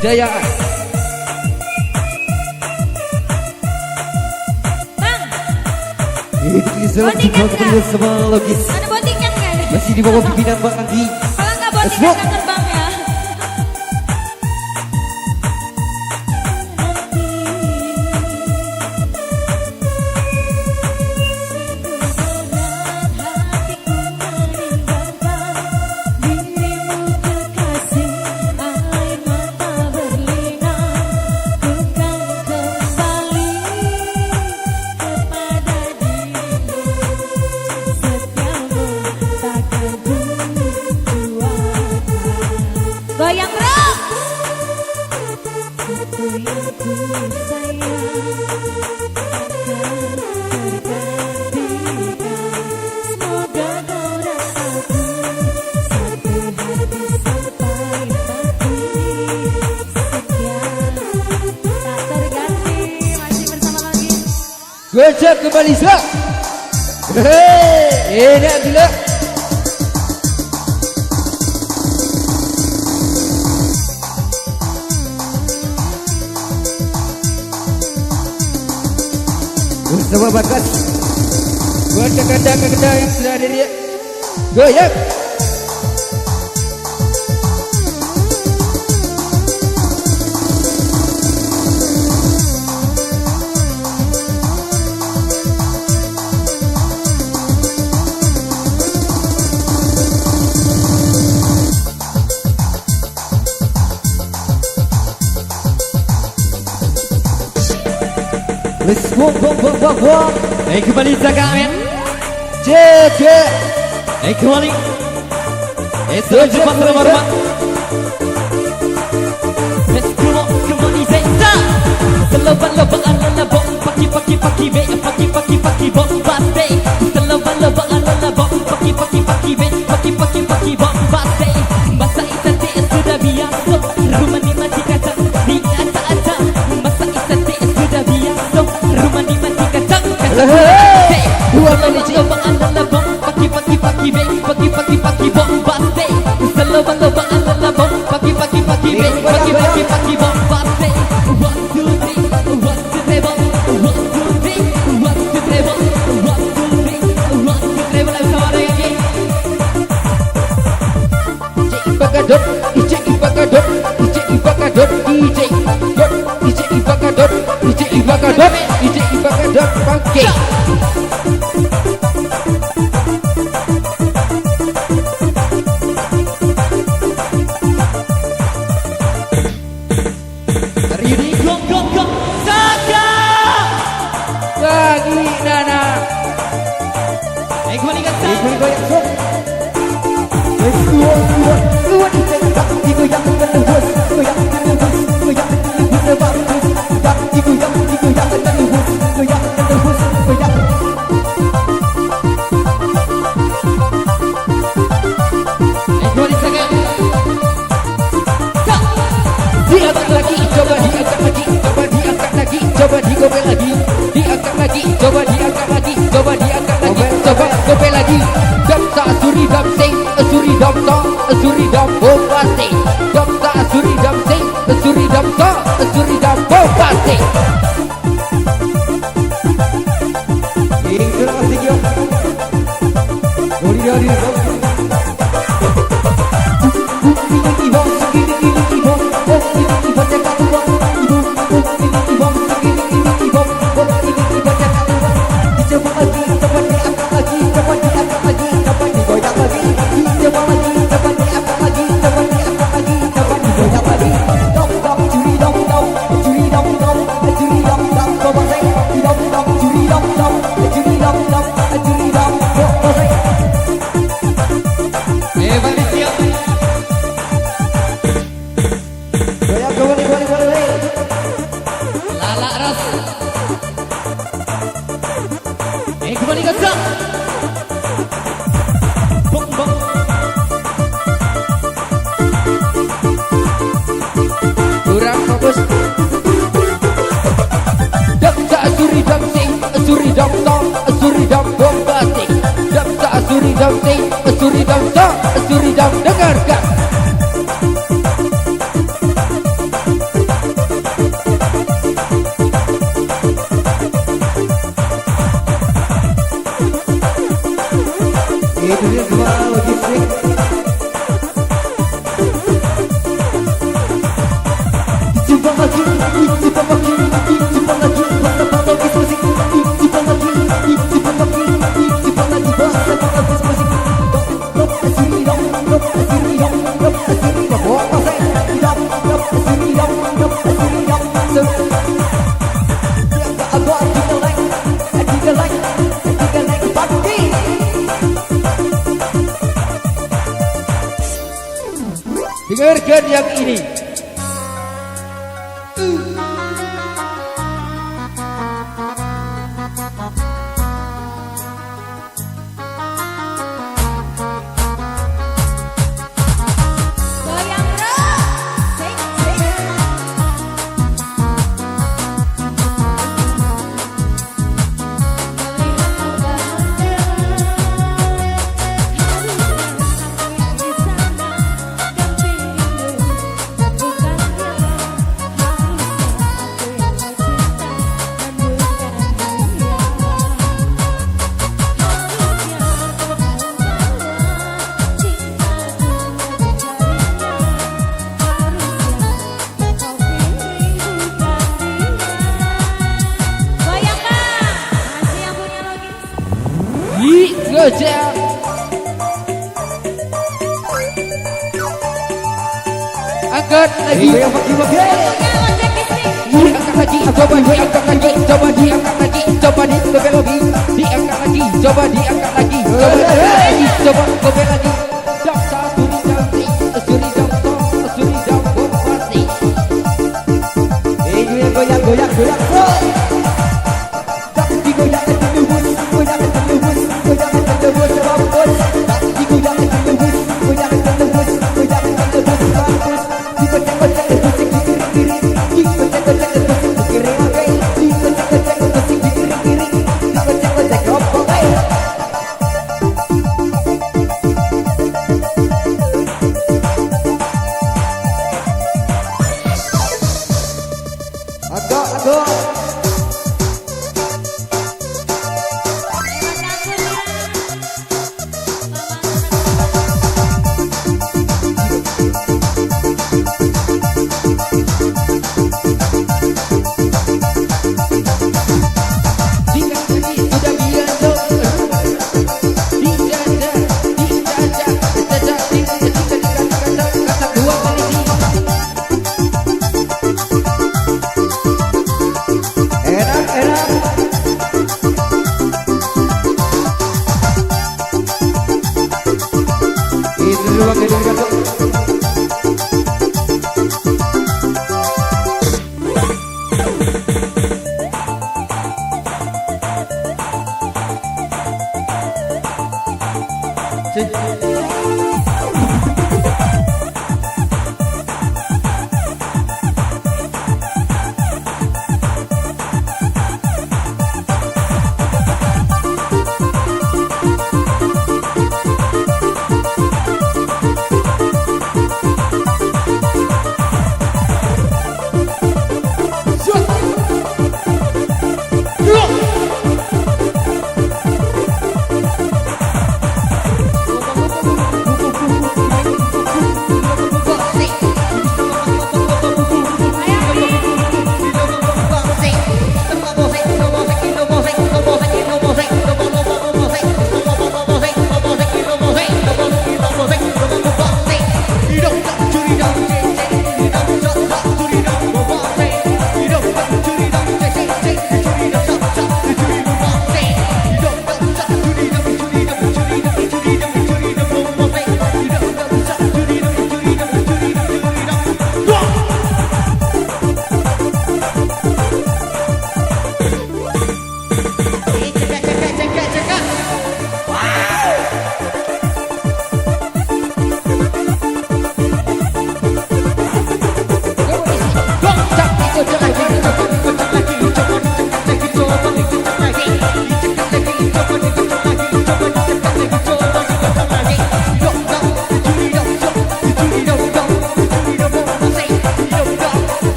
kejayaan. Bang, Ini selalu kita berdua sama logis. ada botiknya nggak? Masih di bawah pimpinan Bang Anggi. Kalau nggak Let's botiknya go. kangen bang ya. Goyang bro. Satu yang ku sayang akan tergantikan. Semoga kau rasakan satu hati sampai mati. Sekian tak terganti. Masih bersama lagi. Gojek kembali sak. Hei, enak gila. Bersama bakat buat kandang-kandang yang sudah ada dia. Goyang. Let's go. Kembali Zaka Amin. JJ. Kembali. Itu cepat terhormat. Let's go kembali Zaka. Seleban-leban ala-labok paki-paki-paki be paki-paki-paki bombaste. Seleban-leban ala-labok paki-paki-paki be paki-paki-paki bombaste. Masa itati sudah biasa. Rumah ni mati kacang di atas-atas. Masa itati sudah biasa. Rumah ni mati kacang. Dua menit lubang ala-labok paki-paki-paki be paki-paki-paki bombaste. Seleban-leban ala-labok paki-paki-paki be paki-paki-paki bombaste. 1, 2, 3, 1, 2, 3, 1, 2, 3, 1, 2, 3, 1, 2, 3, 1, 2, 3, bersama dengan King. DJ Ibagadot, DJ Ibagadot, DJ Ibagadot, DJ Ibagadot, DJ Ibagadot, DJ Ibagadot, Bangke. Coba digobel lagi, diangkat lagi, coba diangkat lagi, coba diangkat lagi, coba gobel lagi. Dam tak suri dam sing, suri dam tak, suri dam bombase. Dam tak suri dam sing, suri dam tak, suri dam bombase. Terima kasih yo. Dori. Kembali ke Zak. Bong. Kurang fokus. Dam tak suri dam sing, suri dam tak, suri dam bombastik. Dam tak suri dam sing, suri dam tak, suri dam dengarkan. lagi, dicoba lagi, dicoba lagi, bersama logis musik, dicoba lagi, dicoba lagi, dicoba lagi, bersama logis musik. Dop asiri dop, dop asiri dop, dop asiri dop, oh pasai, dop, dop asiri dop, dop asiri dop. Aku tidak like, tidak like, tidak like party. Dengarkan yang ini. Goyang bro, sing sing. Goyangkan, masih yang punya logis. Gojek. Angkat lagi. Punya logik di sini. Diangkat lagi, coba diangkat lagi, coba diangkat lagi, coba dikebel lagi, diangkat lagi, coba diangkat lagi, coba diangkat lagi, coba kebel lagi. Daksa suri jamti, suri jamto, suri jambo pasti. Ini goyang goyang goyang bro. Tak digoyang terlebus, goyang terlebus, goyang terlebus mampus. Tak digoyang terlebus, goyang terlebus, goyang terlebus mampus. Dikocak-kocak terpusing di kiri-kiri, dikocak-kocak terpusing di kiri oke, dikocak-kocak terpusing di kiri-kiri, dikocak-kocak oke. Agak.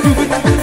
dubu tak